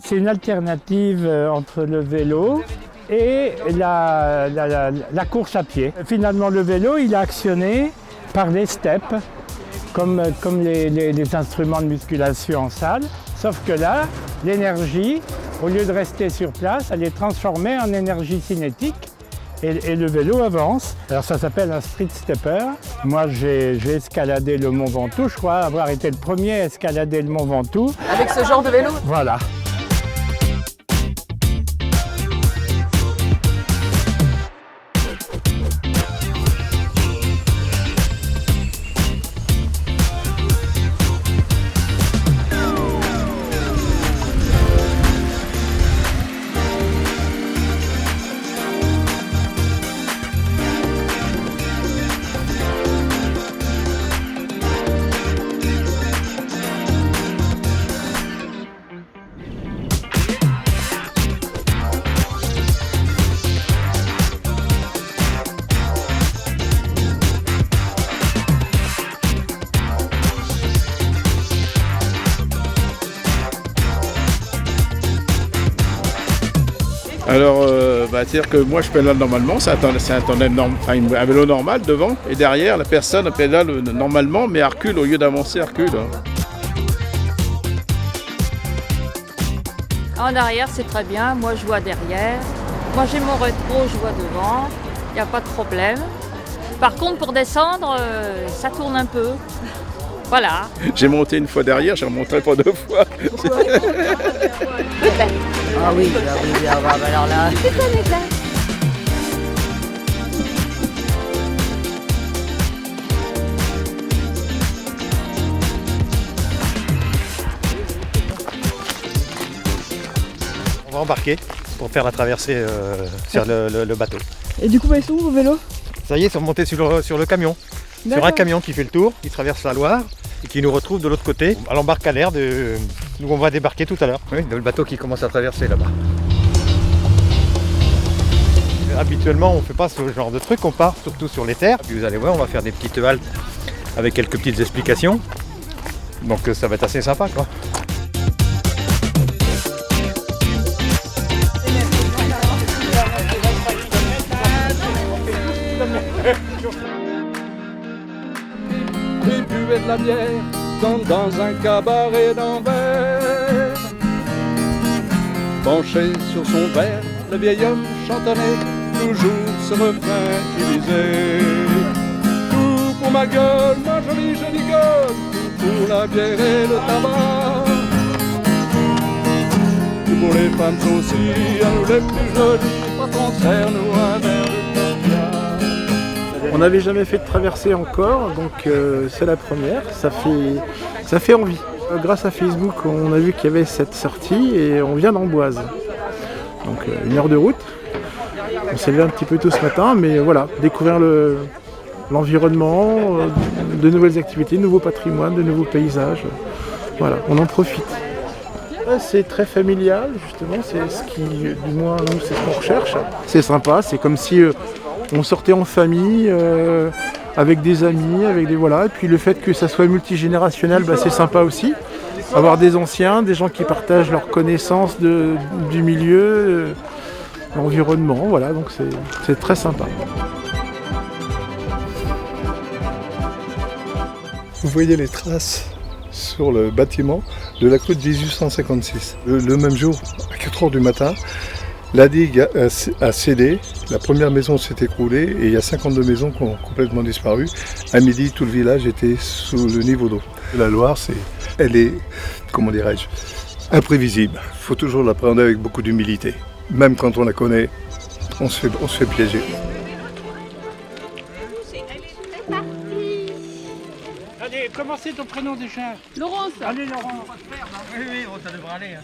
c'est une alternative entre le vélo et la course à pied. Finalement, le vélo, il est actionné par les steps, comme les instruments de musculation en salle. Sauf que là, l'énergie, au lieu de rester sur place, elle est transformée en énergie cinétique et le vélo avance. Alors ça s'appelle un street stepper. Moi, j'ai escaladé le Mont Ventoux. Je crois avoir été le premier à escalader le Mont Ventoux. Avec ce genre de vélo? Voilà. Alors, c'est-à-dire que moi je pédale normalement, c'est un tandem un vélo normal devant, et derrière la personne pédale normalement, mais elle recule au lieu d'avancer, elle recule. En arrière, c'est très bien. Moi, je vois derrière. Moi, j'ai mon rétro, je vois devant. Il n'y a pas de problème. Par contre, pour descendre, ça tourne un peu. Voilà. J'ai monté une fois derrière, j'ai remonté pas deux fois. Ah oui, alors là... On va embarquer pour faire la traversée sur le bateau. Et du coup, ils sont où vos vélos? Ça y est, ils sont montés sur le camion. Sur un camion qui fait le tour, qui traverse la Loire et qui nous retrouve de l'autre côté, à l'embarcadère d'où on va débarquer tout à l'heure. Oui, le bateau qui commence à traverser là-bas. Habituellement, on ne fait pas ce genre de truc, on part surtout sur les terres. Puis vous allez voir, on va faire des petites haltes avec quelques petites explications. Donc ça va être assez sympa, quoi. Il buvait de la bière comme dans un cabaret d'Anvers. Penché sur son verre, le vieil homme chantonnait toujours ce refrain qui disait: tout pour ma gueule, ma jolie gueule, tout pour la bière et le tabac. Tout pour les femmes aussi, à nous les plus jolies, patron, serre-nous un verre de caviar. On n'avait jamais fait de traversée encore, donc c'est la première, ça fait envie. Grâce à Facebook, on a vu qu'il y avait cette sortie et on vient d'Amboise. Donc 1 heure de route. On s'est levé un petit peu tôt ce matin, mais voilà, découvrir l'environnement, de nouvelles activités, de nouveaux patrimoines, de nouveaux paysages. Voilà, on en profite. C'est très familial, justement, c'est ce qui, du moins, nous, c'est ce qu'on recherche. C'est sympa, c'est comme si on sortait en famille, avec des amis, voilà. Et puis le fait que ça soit multigénérationnel, c'est sympa aussi. Avoir des anciens, des gens qui partagent leurs connaissances du milieu, l'environnement, voilà, donc c'est très sympa. Vous voyez les traces sur le bâtiment de la côte 1856. Le même jour, à 4 h du matin, la digue a cédé, la première maison s'est écroulée et il y a 52 maisons qui ont complètement disparu. À midi, tout le village était sous le niveau d'eau. La Loire, elle est, comment dirais-je, imprévisible. Il faut toujours l'appréhender avec beaucoup d'humilité. Même quand on la connaît, on se fait piéger. Allez, comment c'est ton prénom déjà? Laurence. Allez, Laurent. Oui, ça devrait aller.